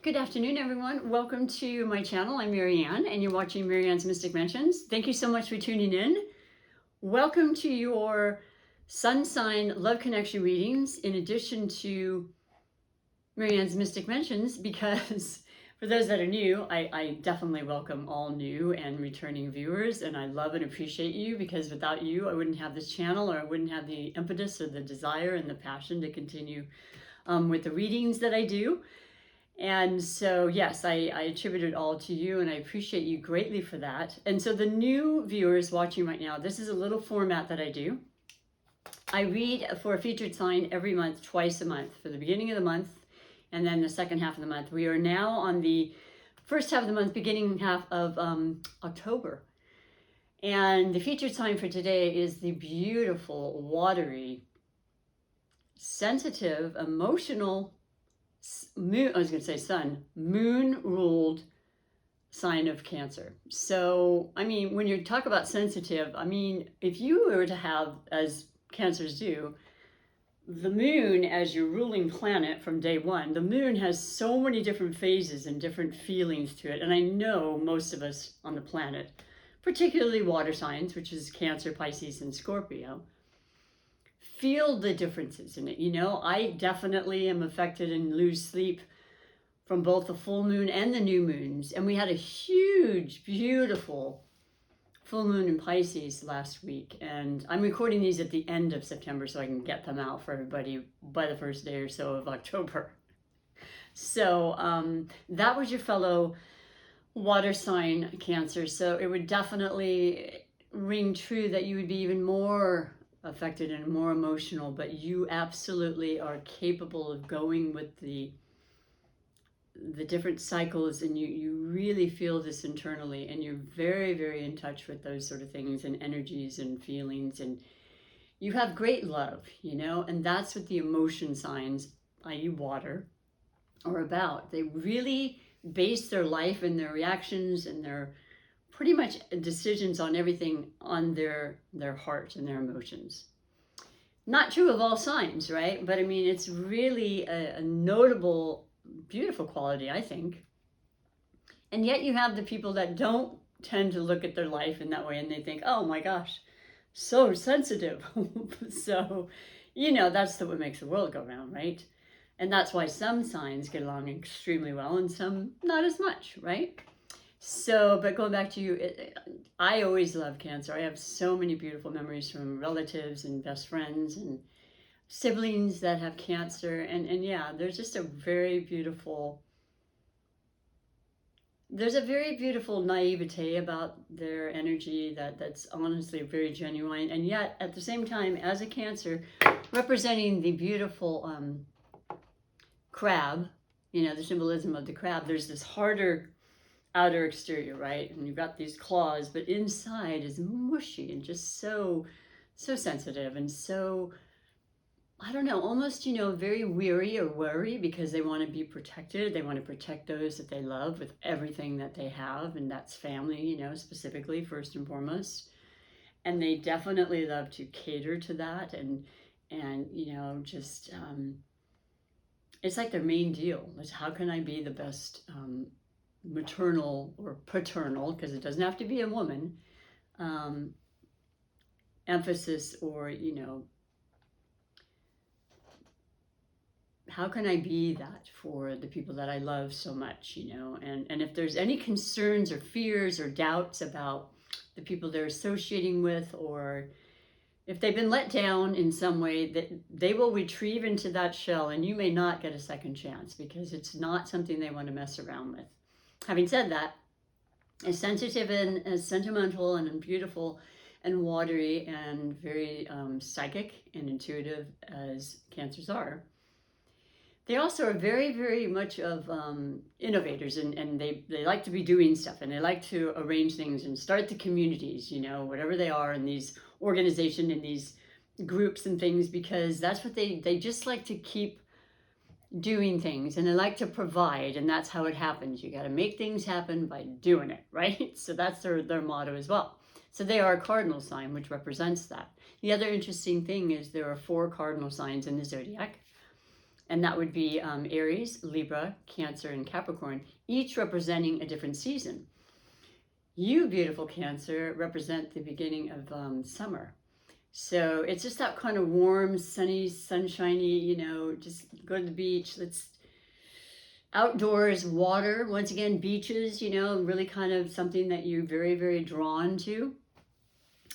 Good afternoon, everyone. Welcome to my channel. I'm Marianne, and you're watching Marianne's Mystic Mentions. Thank you so much for tuning in. Welcome to your Sun Sign Love Connection readings, in addition to Marianne's Mystic Mentions, because for those that are new, I definitely welcome all new and returning viewers, and I love and appreciate you, because without you, I wouldn't have this channel, or I wouldn't have the impetus or the desire and the passion to continue with the readings that I do. And so, yes, I attribute it all to you, and I appreciate you greatly for that. And so the new viewers watching right now, this is a little format that I do. I read for a featured sign every month, twice a month, for the beginning of the month and then the second half of the month. We are now on the first half of the month, beginning half of October. And the featured sign for today is the beautiful, watery, sensitive, emotional, moon, I was going to say sun, moon ruled sign of Cancer. So, I mean, when you talk about sensitive, I mean, if you were to have, as Cancers do, the moon as your ruling planet from day one, the moon has so many different phases and different feelings to it. And I know most of us on the planet, particularly water signs, which is Cancer, Pisces, and Scorpio, feel the differences in it. You know, I definitely am affected and lose sleep from both the full moon and the new moons. And we had a huge, beautiful full moon in Pisces last week. And I'm recording these at the end of September so I can get them out for everybody by the first day or so of October. So that was your fellow water sign Cancer. So it would definitely ring true that you would be even more affected and more emotional, but you absolutely are capable of going with the different cycles, and you really feel this internally, and you're very, very in touch with those sort of things and energies and feelings, and you have great love, you know, and that's what the emotion signs, i.e. water, are about. They really base their life and their reactions and their pretty much decisions on everything on their heart and their emotions. Not true of all signs, right? But I mean, it's really a notable, beautiful quality, I think. And yet you have the people that don't tend to look at their life in that way, and they think, oh my gosh, so sensitive. So, you know, that's what makes the world go round, right? And that's why some signs get along extremely well and some not as much, right? So, but going back to you, I always love Cancer. I have so many beautiful memories from relatives and best friends and siblings that have Cancer. And yeah, there's just a very beautiful, there's a very beautiful naivete about their energy that's honestly very genuine. And yet, at the same time, as a Cancer, representing the beautiful crab, you know, the symbolism of the crab, there's this harder outer exterior, right? And you've got these claws, but inside is mushy and just so sensitive and so, I don't know, almost, you know, very weary or worry, because they want to be protected. They want to protect those that they love with everything that they have, and that's family, you know, specifically first and foremost. And they definitely love to cater to that, and you know, just it's like their main deal is, how can I be the best maternal or paternal, because it doesn't have to be a woman, emphasis, or, you know, how can I be that for the people that I love so much, you know? And if there's any concerns or fears or doubts about the people they're associating with, or if they've been let down in some way, that they will retrieve into that shell, and you may not get a second chance, because it's not something they want to mess around with. Having said that, as sensitive and as sentimental and beautiful and watery and very psychic and intuitive as Cancers are, they also are very, very much of innovators, and they like to be doing stuff, and they like to arrange things and start the communities, you know, whatever they are in these organizations and these groups and things, because that's what they just like to keep doing things, and they like to provide, and that's how it happens. You got to make things happen by doing it, right? So that's their motto as well. So they are a cardinal sign, which represents that. The other interesting thing is there are 4 cardinal signs in the zodiac. And that would be Aries, Libra, Cancer, and Capricorn, each representing a different season. You, beautiful Cancer, represent the beginning of summer. So it's just that kind of warm, sunny, sunshiny, you know, just go to the beach. Let's outdoors, water, once again, beaches, you know, really kind of something that you're very, very drawn to.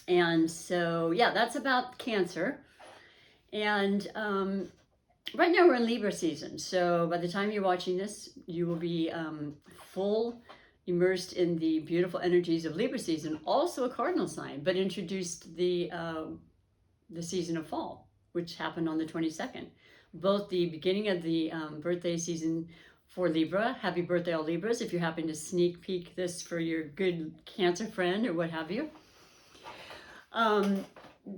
And so, yeah, that's about Cancer. And right now we're in Libra season. So by the time you're watching this, you will be full immersed in the beautiful energies of Libra season, also a cardinal sign, but introduced the season of fall, which happened on the 22nd. Both the beginning of the birthday season for Libra. Happy birthday, all Libras, if you happen to sneak peek this for your good Cancer friend or what have you.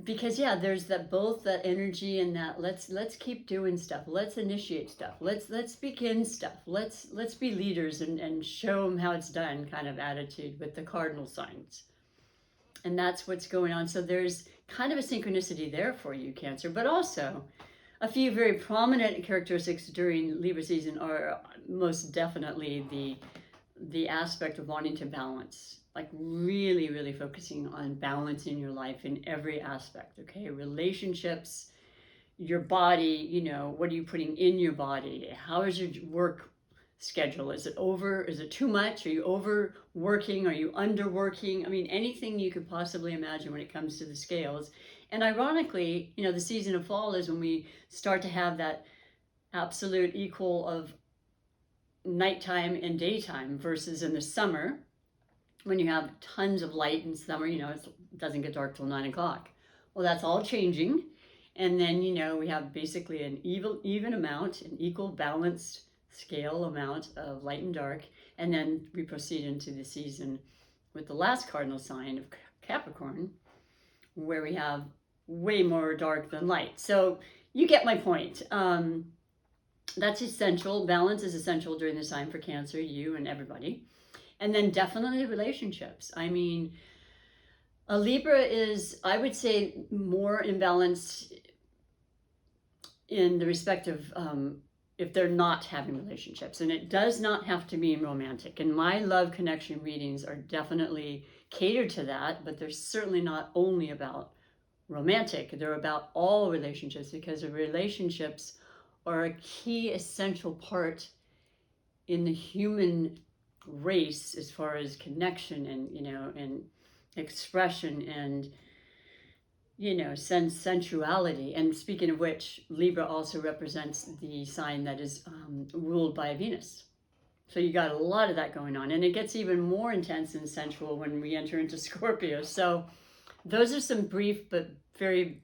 Because yeah, there's that both that energy and that let's keep doing stuff. Let's initiate stuff. Let's begin stuff. Let's be leaders and show them how it's done kind of attitude with the cardinal signs. And that's what's going on. So there's kind of a synchronicity there for you, Cancer, but also a few very prominent characteristics during Libra season are most definitely the aspect of wanting to balance, like really, really focusing on balance in your life in every aspect, okay? Relationships, your body, you know, what are you putting in your body? How is your work schedule? Is it over? Is it too much? Are you overworking? Are you underworking? I mean, anything you could possibly imagine when it comes to the scales. And ironically, you know, the season of fall is when we start to have that absolute equal of nighttime and daytime versus in the summer when you have tons of light in summer, you know, it doesn't get dark till 9 o'clock. Well, that's all changing. And then, you know, we have basically an even amount, an equal balanced scale amount of light and dark. And then we proceed into the season with the last cardinal sign of Capricorn, where we have way more dark than light. So you get my point. That's essential. Balance is essential during this time for Cancer, you and everybody. And then definitely relationships. I mean, a Libra is, I would say, more imbalanced in the respect of if they're not having relationships. And it does not have to be romantic. And my love connection readings are definitely catered to that, but they're certainly not only about romantic. They're about all relationships, because the relationships are a key essential part in the human race as far as connection and, you know, and expression and, you know, sensuality. And speaking of which, Libra also represents the sign that is ruled by Venus. So you got a lot of that going on, and it gets even more intense and sensual when we enter into Scorpio. So those are some brief but very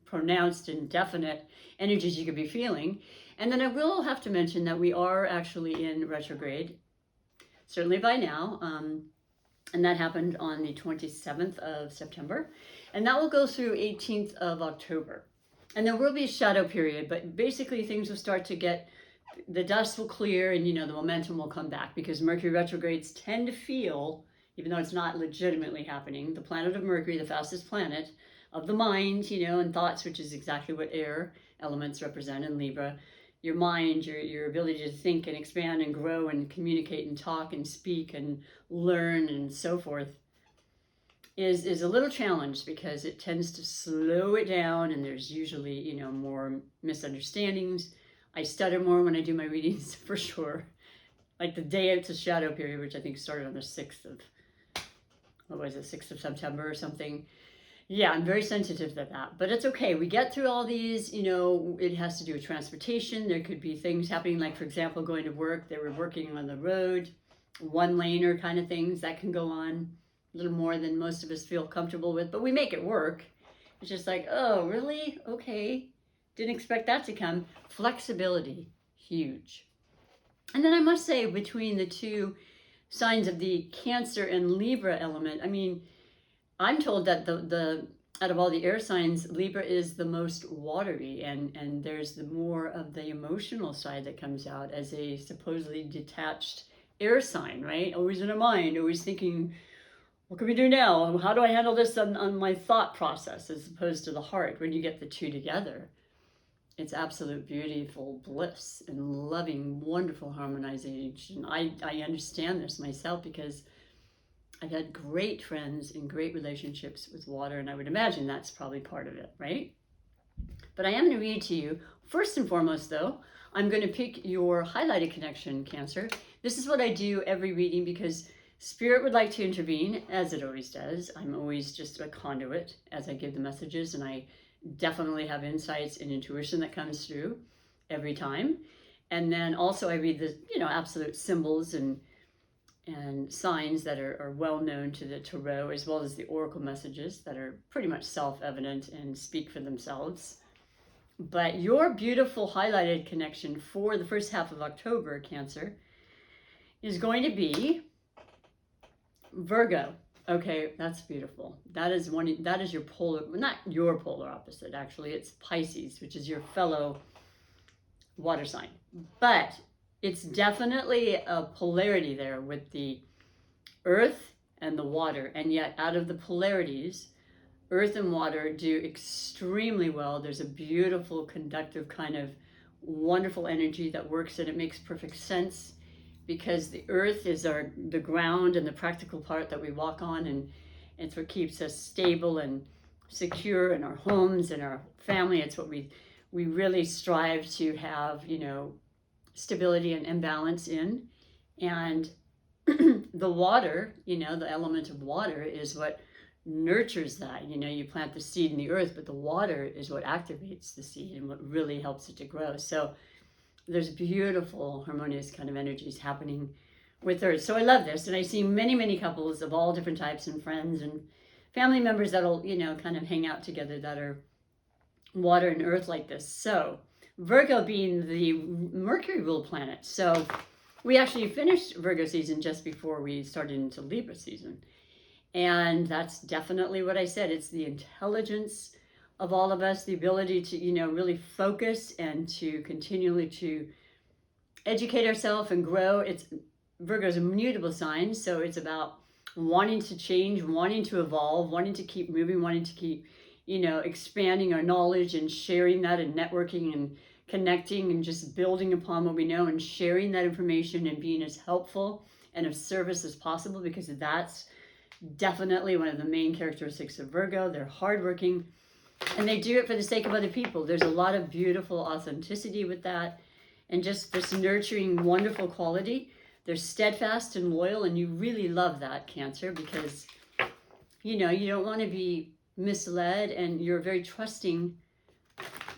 pronounced and definite energies you could be feeling. And then I will have to mention that we are actually in retrograde, certainly by now, and that happened on the 27th of September, and that will go through 18th of October. And there will be a shadow period, but basically things will start to get, the dust will clear, and, you know, the momentum will come back, because Mercury retrogrades tend to feel, even though it's not legitimately happening, the planet of Mercury, the fastest planet of the mind, you know, and thoughts, which is exactly what air elements represent in Libra. Your mind, your ability to think and expand and grow and communicate and talk and speak and learn and so forth is a little challenged, because it tends to slow it down, and there's usually, you know, more misunderstandings. I stutter more when I do my readings, for sure. Like the day it's a shadow period, which I think started on the 6th of, what was it, 6th of September or something. Yeah, I'm very sensitive to that, but it's okay. We get through all these, you know, it has to do with transportation. There could be things happening, like, for example, going to work. They were working on the road, one-laner kind of things that can go on a little more than most of us feel comfortable with, but we make it work. It's just like, oh, really? Okay. Didn't expect that to come. Flexibility, huge. And then I must say, between the two signs of the Cancer and Libra element, I mean, I'm told that the out of all the air signs, Libra is the most watery, and there's the more of the emotional side that comes out as a supposedly detached air sign, right? Always in a mind, always thinking, what can we do now? How do I handle this on my thought process, as opposed to the heart when you get the two together? It's absolute beautiful bliss and loving, wonderful harmonization. I understand this myself because I've had great friends and great relationships with water, and I would imagine that's probably part of it, right? But I am going to read to you. First and foremost, though, I'm going to pick your highlighted connection, Cancer. This is what I do every reading because Spirit would like to intervene, as it always does. I'm always just a conduit as I give the messages, and I definitely have insights and intuition that comes through every time. And then also I read the, absolute symbols and signs that are well known to the tarot, as well as the oracle messages that are pretty much self-evident and speak for themselves. But your beautiful highlighted connection for the first half of October, Cancer, is going to be Virgo. Okay, that's beautiful. That is your polar, not your polar opposite, actually. It's Pisces, which is your fellow water sign. But it's definitely a polarity there with the earth and the water. And yet out of the polarities, earth and water do extremely well. There's a beautiful, conductive kind of wonderful energy that works, and it makes perfect sense because the earth is the ground and the practical part that we walk on, and it's what keeps us stable and secure in our homes and our family. It's what we really strive to have, stability and balance in. And the water, the element of water is what nurtures that. You plant the seed in the earth, but the water is what activates the seed and what really helps it to grow. So there's beautiful harmonious kind of energies happening with earth. So I love this, and I see many, many couples of all different types and friends and family members that'll, kind of hang out together that are water and earth like this. So Virgo being the Mercury ruled planet. So we actually finished Virgo season just before we started into Libra season. And that's definitely what I said. It's the intelligence of all of us, the ability to, really focus and to continually to educate ourselves and grow. Virgo's a mutable sign, so it's about wanting to change, wanting to evolve, wanting to keep moving, wanting to keep, expanding our knowledge and sharing that and networking and connecting and just building upon what we know and sharing that information and being as helpful and of service as possible, because that's definitely one of the main characteristics of Virgo. They're hardworking and they do it for the sake of other people. There's a lot of beautiful authenticity with that and just this nurturing, wonderful quality. They're steadfast and loyal, and you really love that, Cancer, because, you don't want to be misled, and you're a very trusting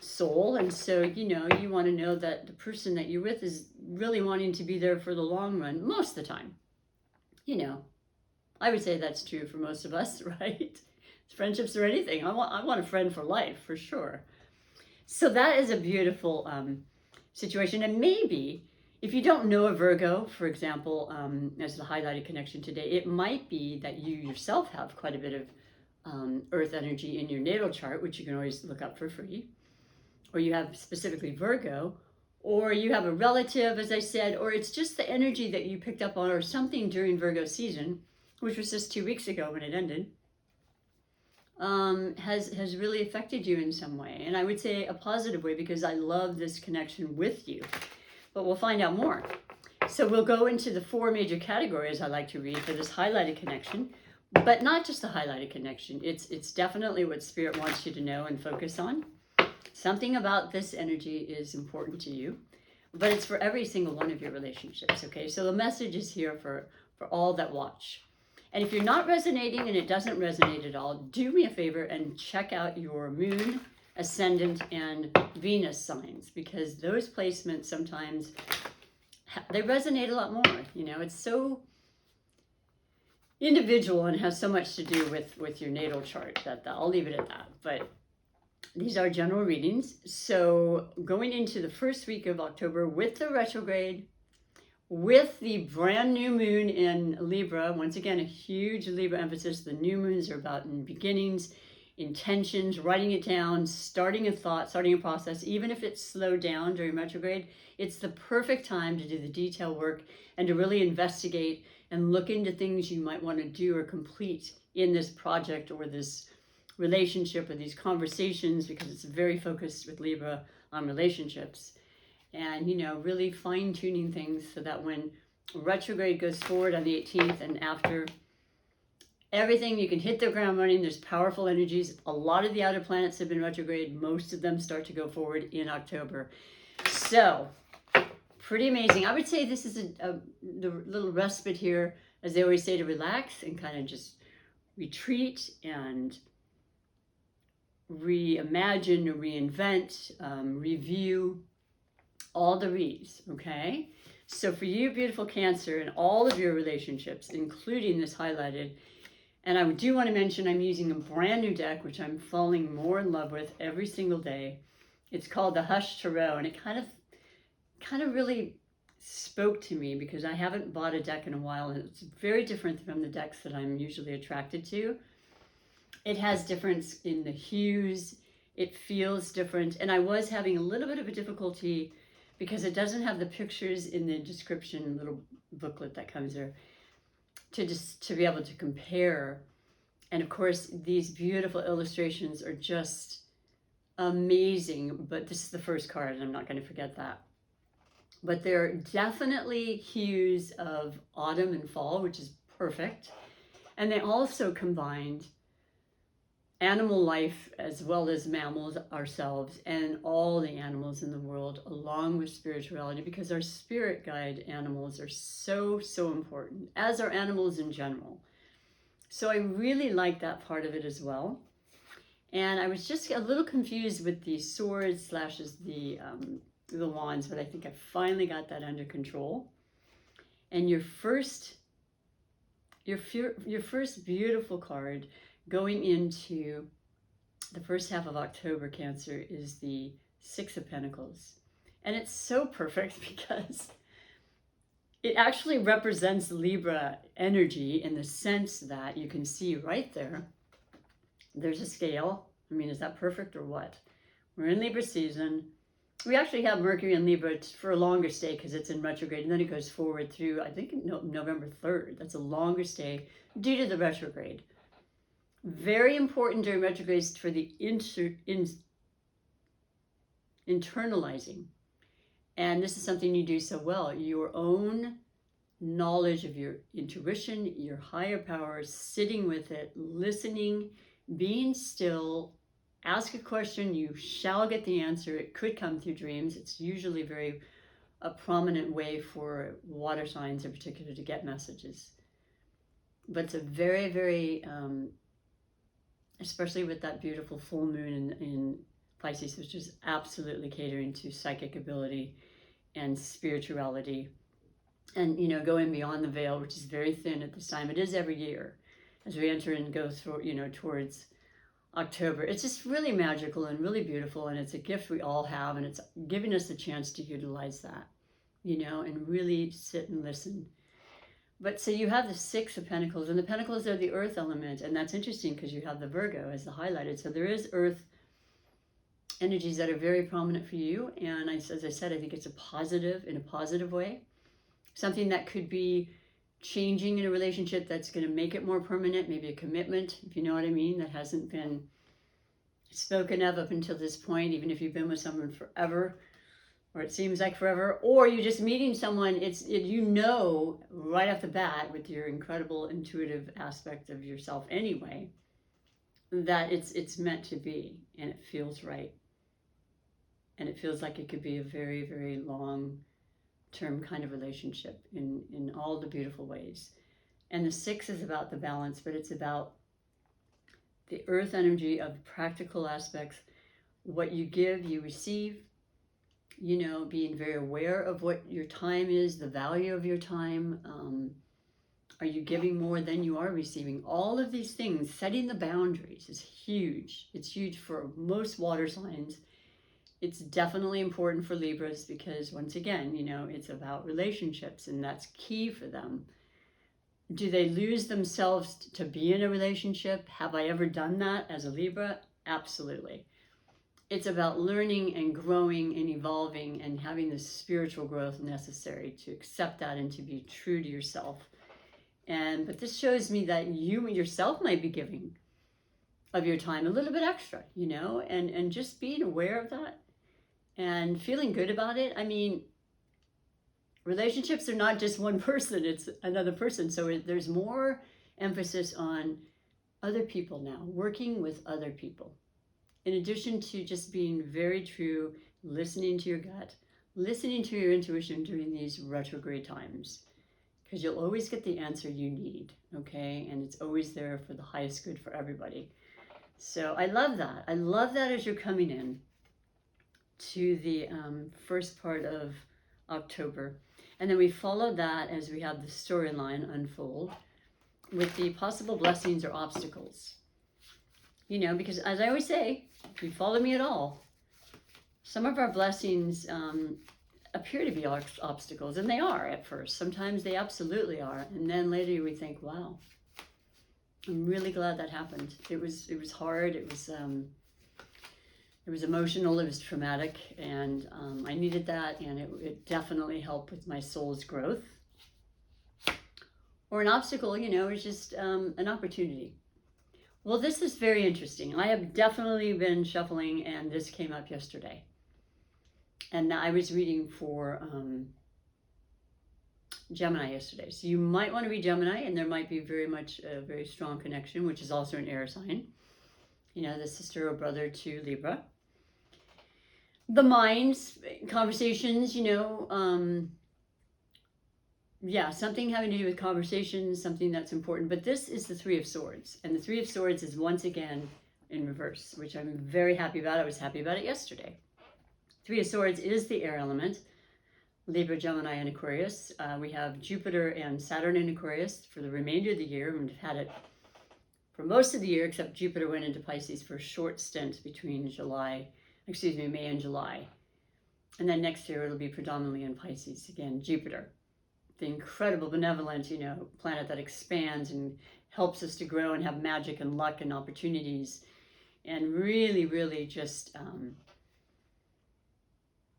soul. And so, you want to know that the person that you're with is really wanting to be there for the long run most of the time. I would say that's true for most of us, right? Friendships or anything. I want a friend for life, for sure. So that is a beautiful situation. And maybe if you don't know a Virgo, for example, as the highlighted connection today, it might be that you yourself have quite a bit of earth energy in your natal chart, which you can always look up for free. Or you have specifically Virgo, or you have a relative, as I said, or it's just the energy that you picked up on or something during Virgo season, which was just 2 weeks ago when it ended, has really affected you in some way. And I would say a positive way, because I love this connection with you. But we'll find out more. So we'll go into the 4 major categories I like to read for this highlighted connection, but not just the highlighted connection. It's definitely what Spirit wants you to know and focus on. Something about this energy is important to you, but it's for every single one of your relationships, okay? So the message is here for all that watch. And if you're not resonating and it doesn't resonate at all, do me a favor and check out your moon, ascendant, and Venus signs, because those placements sometimes, they resonate a lot more. It's so individual and has so much to do with your natal chart that I'll leave it at that. But these are general readings. So going into the first week of October with the retrograde, with the brand new moon in Libra, once again, a huge Libra emphasis. The new moons are about in beginnings, intentions, writing it down, starting a thought, starting a process. Even if it's slowed down during retrograde, it's the perfect time to do the detail work and to really investigate and look into things you might want to do or complete in this project or this relationship or these conversations, because it's very focused with Libra on relationships. And, really fine-tuning things so that when retrograde goes forward on the 18th and after, everything, you can hit the ground running. There's powerful energies. A lot of the outer planets have been retrograde. Most of them start to go forward in October. So, pretty amazing. I would say this is the little respite here, as they always say, to relax and kind of just retreat and reimagine, reinvent, review, all the reads, okay? So for you, beautiful Cancer, and all of your relationships, including this highlighted, and I do want to mention I'm using a brand new deck, which I'm falling more in love with every single day. It's called the Hush Tarot, and it kind of really spoke to me because I haven't bought a deck in a while, and it's very different from the decks that I'm usually attracted to. It has difference in the hues. It feels different, and I was having a little bit of a difficulty because it doesn't have the pictures in the description little booklet that comes there to be able to compare. And of course, these beautiful illustrations are just amazing, but this is the first card, and I'm not going to forget that. But they're definitely hues of autumn and fall, which is perfect. And they also combined animal life as well as mammals, ourselves, and all the animals in the world, along with spirituality, because our spirit guide animals are so important, as are animals in general. So I really like that part of it as well. And I was just a little confused with the swords slashes the wands, but I think I finally got that under control. And your first beautiful card going into the first half of October, Cancer, is the Six of Pentacles. And it's so perfect because it actually represents Libra energy in the sense that you can see right there, there's a scale. I mean, is that perfect or what? We're in Libra season. We actually have Mercury in Libra for a longer stay because it's in retrograde, and then it goes forward through, I think, November 3rd. That's a longer stay due to the retrograde. Very important during retrogrades for the internalizing. And this is something you do so well. Your own knowledge of your intuition, your higher power, sitting with it, listening, being still. Ask a question, you shall get the answer. It could come through dreams. It's usually a prominent way for water signs in particular to get messages. But it's a very, especially with that beautiful full moon in Pisces, which is absolutely catering to psychic ability and spirituality. And, going beyond the veil, which is very thin at this time. It is every year as we enter and go through, towards October. It's just really magical and really beautiful, and it's a gift we all have, and it's giving us the chance to utilize that, and really sit and listen. But so you have the Six of Pentacles, and the Pentacles are the earth element, and that's interesting because you have the Virgo as the highlighted. So there is earth energies that are very prominent for you, and as I said, I think it's in a positive way. Something that could be changing in a relationship that's going to make it more permanent, maybe a commitment, if you know what I mean, that hasn't been spoken of up until this point, even if you've been with someone forever, or it seems like forever, or you're just meeting someone, right off the bat with your incredible intuitive aspect of yourself anyway, that it's meant to be, and it feels right. And it feels like it could be a very, very long term kind of relationship in all the beautiful ways. And the Six is about the balance, but it's about the earth energy of practical aspects. What you give, you receive, being very aware of what your time is, the value of your time. Are you giving more than you are receiving? All of these things, setting the boundaries is huge. It's huge for most water signs. It's definitely important for Libras because, once again, it's about relationships, and that's key for them. Do they lose themselves to be in a relationship? Have I ever done that as a Libra? Absolutely. It's about learning and growing and evolving and having the spiritual growth necessary to accept that and to be true to yourself. But this shows me that you yourself might be giving of your time a little bit extra, and just being aware of that. and feeling good about it. I mean, relationships are not just one person, it's another person. So there's more emphasis on other people now, working with other people. In addition to just being very true, listening to your gut, listening to your intuition during these retrograde times, because you'll always get the answer you need, okay? And it's always there for the highest good for everybody. So I love that. I love that as you're coming in to the first part of October. And then we follow that as we have the storyline unfold with the possible blessings or obstacles. You know, because as I always say, if you follow me at all, some of our blessings appear to be obstacles, and they are at first. Sometimes they absolutely are. And then later we think, wow, I'm really glad that happened. It was hard. It was emotional. It was traumatic, and I needed that, and it definitely helped with my soul's growth. Or an obstacle, you know, is just an opportunity. Well, this is very interesting. I have definitely been shuffling, and this came up yesterday. And I was reading for Gemini yesterday. So you might want to read Gemini, and there might be very much a very strong connection, which is also an air sign. You know, the sister or brother to Libra. The minds, conversations, you know, yeah, something having to do with conversations, something that's important. But this is the Three of Swords. And the Three of Swords is once again in reverse, which I'm very happy about. I was happy about it yesterday. Three of Swords is the air element, Libra, Gemini, and Aquarius. We have Jupiter and Saturn in Aquarius for the remainder of the year. We've had it for most of the year, except Jupiter went into Pisces for a short stint between May and July. And then next year it'll be predominantly in Pisces again, Jupiter. The incredible, benevolent, you know, planet that expands and helps us to grow and have magic and luck and opportunities, and really, really just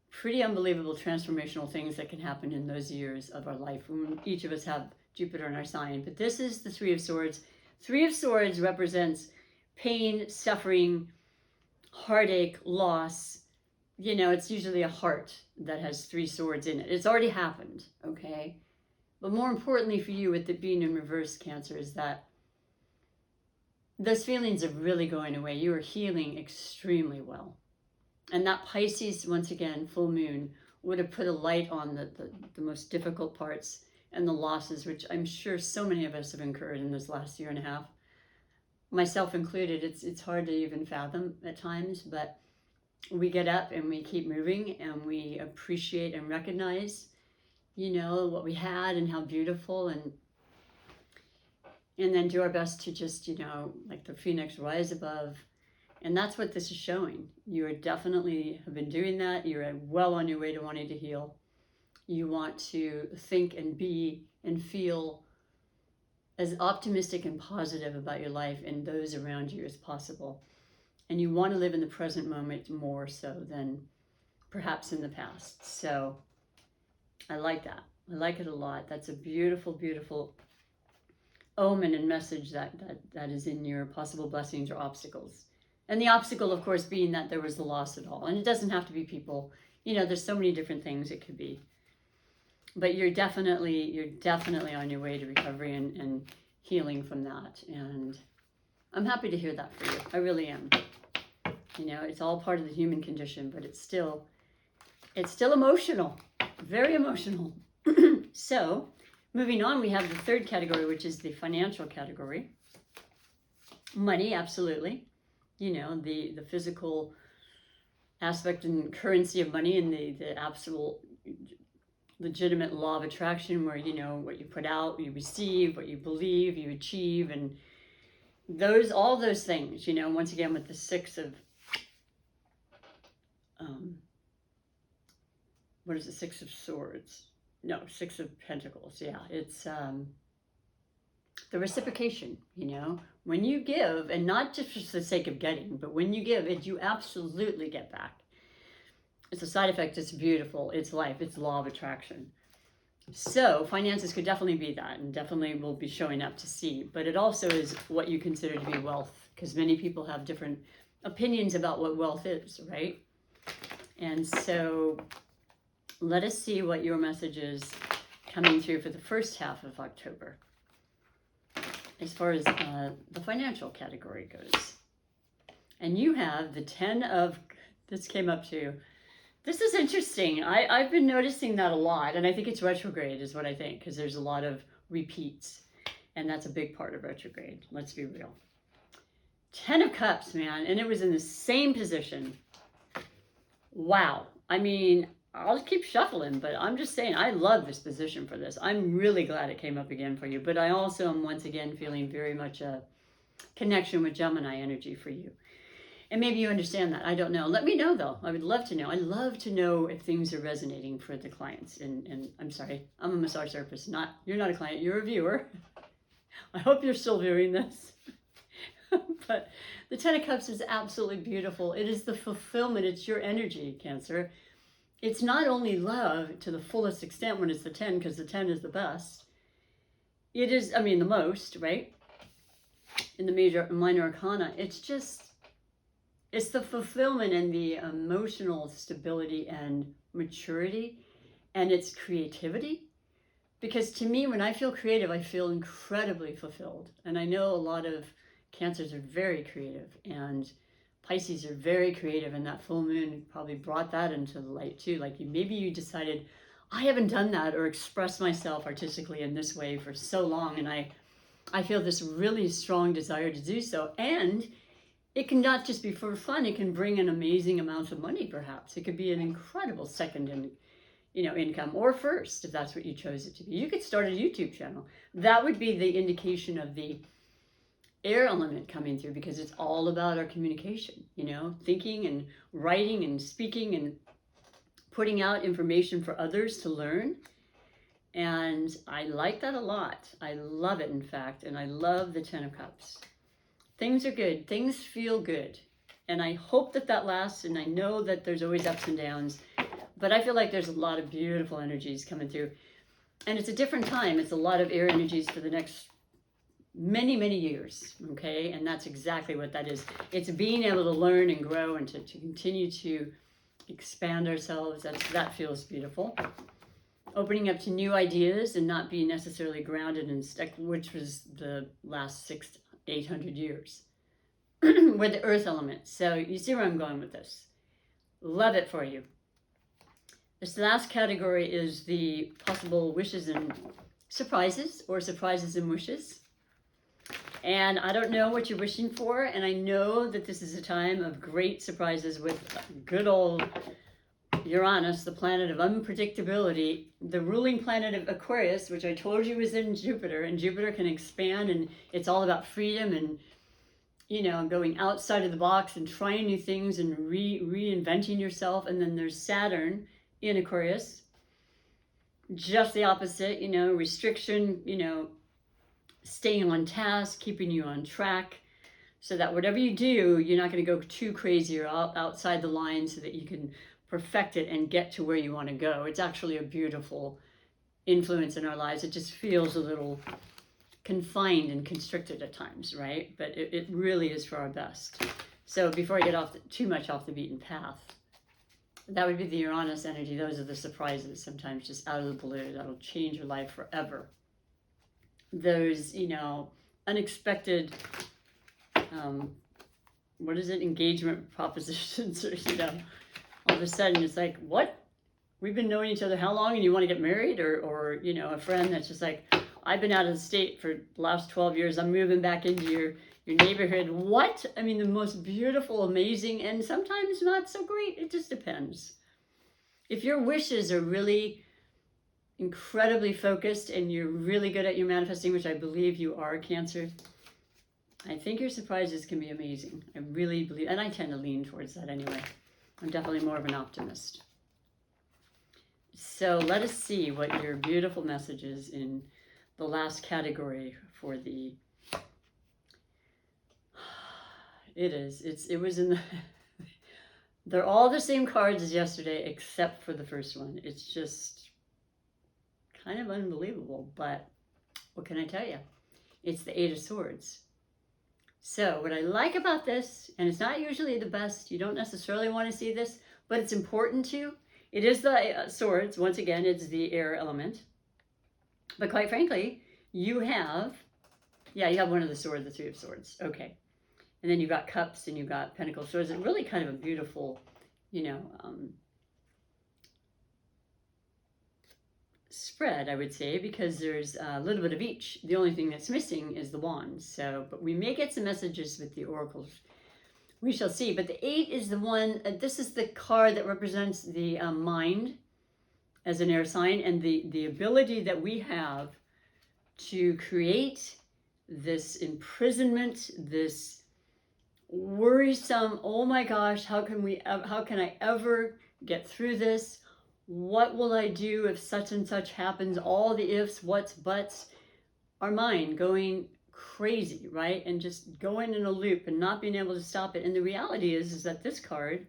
pretty unbelievable transformational things that can happen in those years of our life when each of us have Jupiter in our sign. But this is the Three of Swords. Three of Swords represents pain, suffering, heartache, loss. You know, it's usually a heart that has three swords in it. It's already happened, okay? But more importantly for you with it being in reverse, Cancer, is that those feelings are really going away. You are healing extremely well. And that Pisces, once again, full moon, would have put a light on the most difficult parts and the losses, which I'm sure so many of us have incurred in this last year and a half. Myself included, it's hard to even fathom at times, but we get up and we keep moving and we appreciate and recognize, you know, what we had and how beautiful, and then do our best to just, you know, like the phoenix, rise above. And that's what this is showing. You are definitely have been doing that. You're well on your way to wanting to heal. You want to think and be and feel as optimistic and positive about your life and those around you as possible. And you want to live in the present moment more so than perhaps in the past. So I like that. I like it a lot. That's a beautiful, beautiful omen and message that is in your possible blessings or obstacles. And the obstacle, of course, being that there was the loss at all. And it doesn't have to be people. You know, there's so many different things it could be. But you're definitely on your way to recovery and healing from that. And I'm happy to hear that for you. I really am. You know, it's all part of the human condition, but it's still emotional, very emotional. So, moving on, we have the third category, which is the financial category. Money, absolutely. You know, the physical aspect and currency of money, and the absolute legitimate law of attraction, where, you know, what you put out, you receive, what you believe, you achieve, and all those things, you know, once again with the Six of, what is it, Six of Swords? No, Six of Pentacles, yeah. It's the reciprocation, you know. When you give, and not just for the sake of getting, but when you give, you absolutely get back. It's a side effect, it's beautiful, it's life, it's law of attraction. So finances could definitely be that, and definitely will be showing up to see. But it also is what you consider to be wealth, because many people have different opinions about what wealth is, right? And so let us see what your message is coming through for the first half of October as far as the financial category goes. And you have the 10 of, this came up too. This is interesting. I've been noticing that a lot, and I think it's retrograde is what I think, because there's a lot of repeats, and that's a big part of retrograde. Let's be real. 10 of Cups, man, and it was in the same position. Wow. I mean, I'll keep shuffling, but I'm just saying, I love this position for this. I'm really glad it came up again for you, but I also am once again feeling very much a connection with Gemini energy for you. And maybe you understand that. I don't know. Let me know, though. I would love to know. I love to know if things are resonating for the clients. And I'm sorry, I'm a massage therapist. You're not a client. You're a viewer. I hope you're still viewing this. But the 10 of Cups is absolutely beautiful. It is the fulfillment. It's your energy, Cancer. It's not only love to the fullest extent when it's the 10, because the 10 is the best. It is, I mean, the most, right? In the major, minor arcana. It's the fulfillment and the emotional stability and maturity, and its creativity. Because to me, when I feel creative, I feel incredibly fulfilled. And I know a lot of Cancers are very creative, and Pisces are very creative, and that full moon probably brought that into the light too. Like maybe you decided, I haven't done that or expressed myself artistically in this way for so long, and I feel this really strong desire to do so. And it can not just be for fun, it can bring an amazing amount of money, perhaps. It could be an incredible second income, or first, if that's what you chose it to be. You could start a YouTube channel. That would be the indication of the air element coming through, because it's all about our communication, thinking and writing and speaking and putting out information for others to learn. And I like that a lot. I love it, in fact, and I love the 10 of Cups. Things are good. Things feel good. And I hope that lasts, and I know that there's always ups and downs, but I feel like there's a lot of beautiful energies coming through. And it's a different time. It's a lot of air energies for the next many, many years, okay? And that's exactly what that is. It's being able to learn and grow and to continue to expand ourselves. That feels beautiful. Opening up to new ideas and not being necessarily grounded and stuck, which was the last 800 years. We're the earth element. So you see where I'm going with this. Love it for you. This last category is the possible wishes and surprises, or surprises and wishes. And I don't know what you're wishing for, and I know that this is a time of great surprises with good old Uranus, the planet of unpredictability, the ruling planet of Aquarius, which I told you was in Jupiter, and Jupiter can expand, and it's all about freedom and, going outside of the box and trying new things and reinventing yourself. And then there's Saturn in Aquarius, just the opposite, restriction, staying on task, keeping you on track, so that whatever you do, you're not going to go too crazy or outside the line, so that you can perfect it and get to where you want to go. It's actually a beautiful influence in our lives. It just feels a little confined and constricted at times, right? But it really is for our best. So before I get too much off the beaten path, that would be the Uranus energy. Those are the surprises, sometimes just out of the blue, that'll change your life forever. Those, unexpected, engagement propositions, or, all of a sudden it's like, what? We've been knowing each other how long, and you want to get married? Or a friend that's just like, I've been out of the state for the last 12 years. I'm moving back into your neighborhood. What? I mean, the most beautiful, amazing, and sometimes not so great. It just depends. If your wishes are really incredibly focused and you're really good at your manifesting, which I believe you are, Cancer, I think your surprises can be amazing. I really believe, and I tend to lean towards that anyway. I'm definitely more of an optimist. So let us see what your beautiful message is in the last category for the, it was in the, they're all the same cards as yesterday, except for the first one. It's just kind of unbelievable, but what can I tell you? It's the 8 of Swords. So what I like about this, and it's not usually the best, you don't necessarily want to see this, but it's important to. It is the swords. Once again, it's the air element. But quite frankly, you have one of the swords, the Three of Swords. Okay. And then you've got cups and you've got pentacles. So it's really kind of a beautiful, spread, I would say, because there's a little bit of each. The only thing that's missing is the wands. So, but we may get some messages with the oracles. We shall see. But the 8 is the one, this is the card that represents the mind as an air sign, and the ability that we have to create this imprisonment, this worrisome, oh my gosh, how can I ever get through this? What will I do if such and such happens? All the ifs, what's, buts. Our mind going crazy, right? And just going in a loop and not being able to stop it. And the reality is that this card,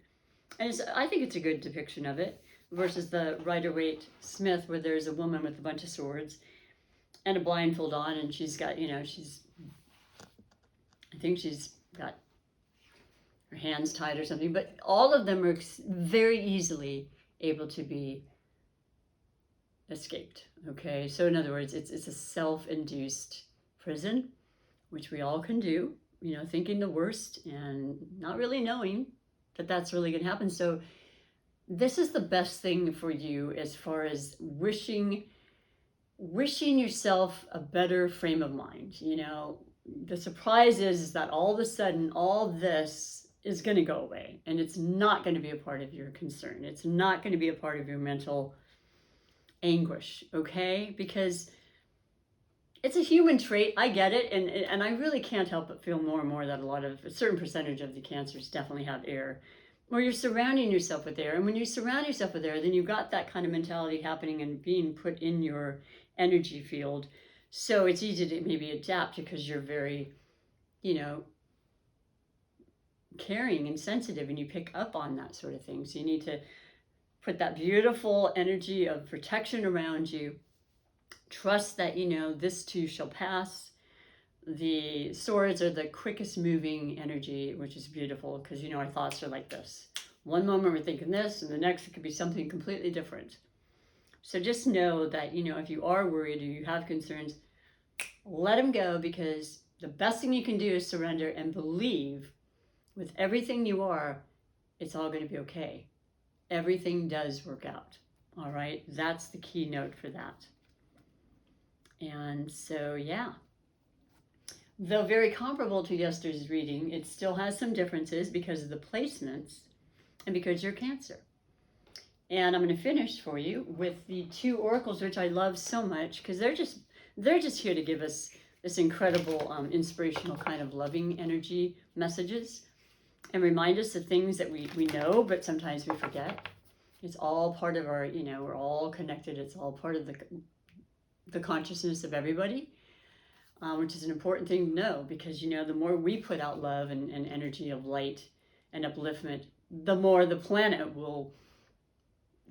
and I think it's a good depiction of it, versus the Rider-Waite Smith, where there's a woman with a bunch of swords and a blindfold on, and she's got, I think she's got her hands tied or something, but all of them are very easily able to be escaped. Okay, so in other words, it's a self-induced prison, which we all can do, thinking the worst and not really knowing that that's really going to happen. So this is the best thing for you as far as wishing yourself a better frame of mind. The surprise is that all of a sudden all this is going to go away, and it's not going to be a part of your concern. It's not going to be a part of your mental anguish, okay? Because it's a human trait. I get it, and I really can't help but feel more and more that a certain percentage of the cancers definitely have air, or you're surrounding yourself with air. And when you surround yourself with air, then you've got that kind of mentality happening and being put in your energy field. So it's easy to maybe adapt because you're very, caring and sensitive, and you pick up on that sort of thing. So you need to put that beautiful energy of protection around you. Trust that, this too shall pass. The swords are the quickest moving energy, which is beautiful because, our thoughts are like this. One moment we're thinking this, and the next it could be something completely different. So just know that, if you are worried or you have concerns, let them go, because the best thing you can do is surrender and believe with everything you are, it's all going to be okay. Everything does work out. All right. That's the keynote for that. And so, yeah. Though very comparable to yesterday's reading, it still has some differences because of the placements and because you're Cancer. And I'm going to finish for you with the 2 oracles, which I love so much because they're just here to give us this incredible, inspirational kind of loving energy messages and remind us of things that we know, but sometimes we forget. It's all part of our, we're all connected. It's all part of the consciousness of everybody, which is an important thing to know, because, the more we put out love and energy of light and upliftment, the more the planet will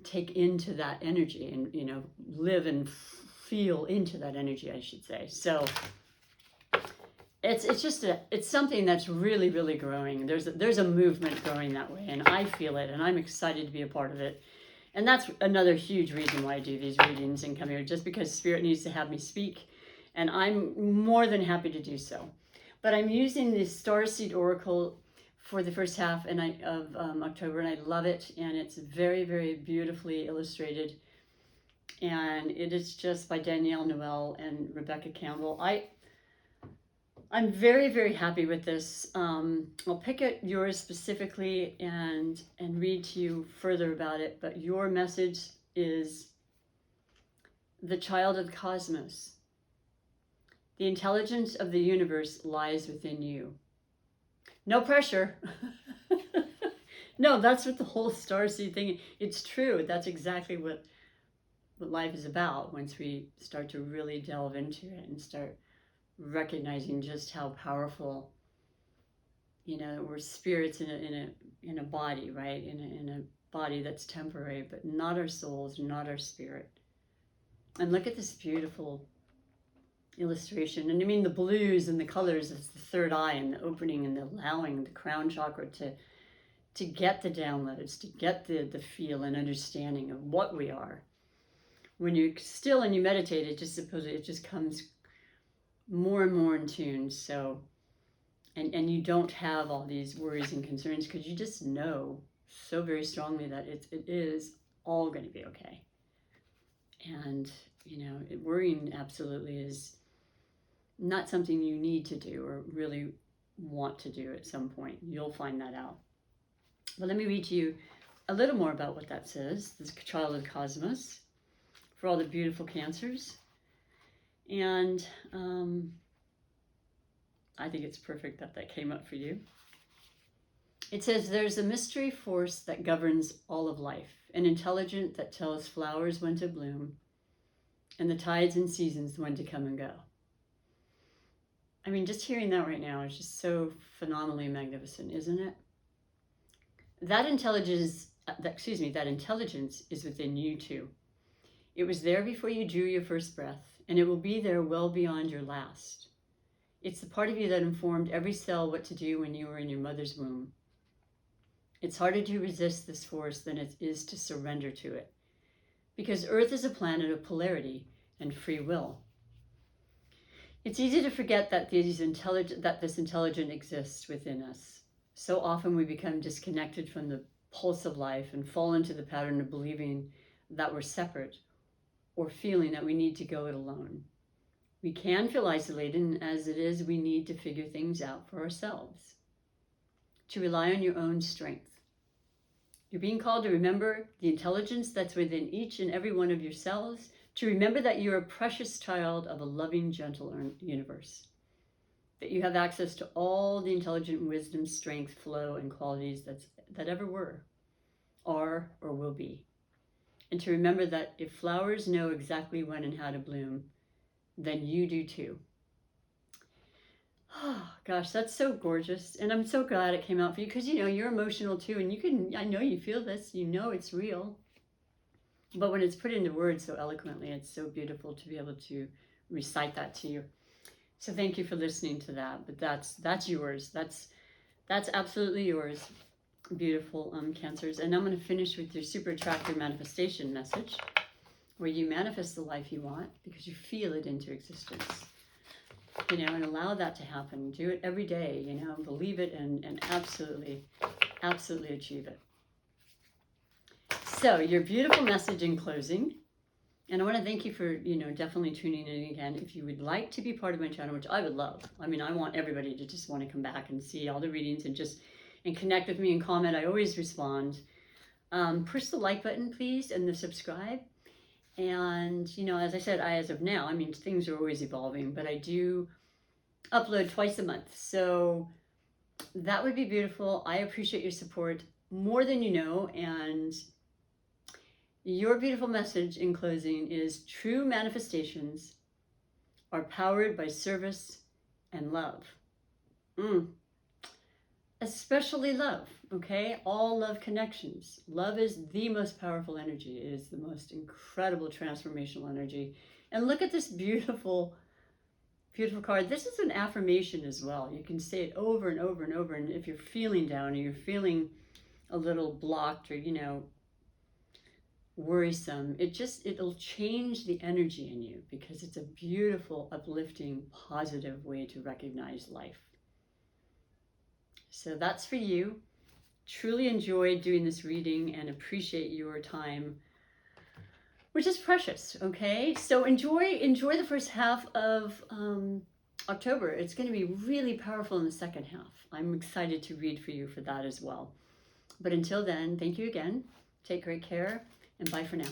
take into that energy and, live and feel into that energy, I should say. So it's something that's really, really growing. There's a movement growing that way, and I feel it, and I'm excited to be a part of it. And that's another huge reason why I do these readings and come here, just because Spirit needs to have me speak, and I'm more than happy to do so. But I'm using the Starseed Oracle for the first half of October, and I love it, and it's very, very beautifully illustrated, and it is just by Danielle Noel and Rebecca Campbell. I'm very, very happy with this. I'll pick at yours specifically and read to you further about it, but your message is the child of the cosmos. The intelligence of the universe lies within you. No pressure. No, that's what the whole starseed thing, it's true. That's exactly what life is about once we start to really delve into it and start recognizing just how powerful, we're spirits in a body, right? In a body that's temporary, but not our souls, not our spirit. And look at this beautiful illustration. And I mean, the blues and the colors, it's the third eye and the opening and the allowing the crown chakra to get the downloads, to get the feel and understanding of what we are. When you're still and you meditate, it just comes more and more in tune. So, and you don't have all these worries and concerns because you just know so very strongly that it is all going to be okay. And, worrying absolutely is not something you need to do or really want to do at some point. You'll find that out. But let me read to you a little more about what that says. This child of the cosmos for all the beautiful Cancers. And I think it's perfect that came up for you. It says, there's a mystery force that governs all of life, an intelligence that tells flowers when to bloom and the tides and seasons when to come and go. I mean, just hearing that right now is just so phenomenally magnificent, isn't it? That intelligence is within you too. It was there before you drew your first breath, and it will be there well beyond your last. It's the part of you that informed every cell what to do when you were in your mother's womb. It's harder to resist this force than it is to surrender to it, because Earth is a planet of polarity and free will. It's easy to forget that this intelligence exists within us. So often we become disconnected from the pulse of life and fall into the pattern of believing that we're separate or feeling that we need to go it alone. We can feel isolated, and as it is, we need to figure things out for ourselves, to rely on your own strength. You're being called to remember the intelligence that's within each and every one of your cells, to remember that you're a precious child of a loving, gentle universe, that you have access to all the intelligent wisdom, strength, flow, and qualities that ever were, are, or will be. And to remember that if flowers know exactly when and how to bloom, then you do too. Oh, gosh, that's so gorgeous. And I'm so glad it came out for you because, you're emotional too. And I know you feel this, it's real. But when it's put into words so eloquently, it's so beautiful to be able to recite that to you. So thank you for listening to that. But that's yours. That's absolutely yours. Beautiful Cancers. And I'm going to finish with your super attractive manifestation message, where you manifest the life you want because you feel it into existence. And allow that to happen. Do it every day, believe it and absolutely achieve it. So your beautiful message in closing, and I want to thank you for, definitely tuning in again. If you would like to be part of my channel, which I would love. I mean, I want everybody to just want to come back and see all the readings and connect with me and comment. I always respond. Push the like button, please, and the subscribe. And, as I said, as of now, I mean, things are always evolving, but I do upload twice a month. So that would be beautiful. I appreciate your support more than you know. And your beautiful message in closing is true manifestations are powered by service and love. Especially love, okay? All love connections. Love is the most powerful energy. It is the most incredible transformational energy. And look at this beautiful, beautiful card. This is an affirmation as well. You can say it over and over and over. And if you're feeling down or you're feeling a little blocked or, worrisome, it'll change the energy in you because it's a beautiful, uplifting, positive way to recognize life. So that's for you. Truly enjoyed doing this reading and appreciate your time, which is precious, okay? So enjoy the first half of October. It's going to be really powerful in the second half. I'm excited to read for you for that as well. But until then, thank you again. Take great care, and bye for now.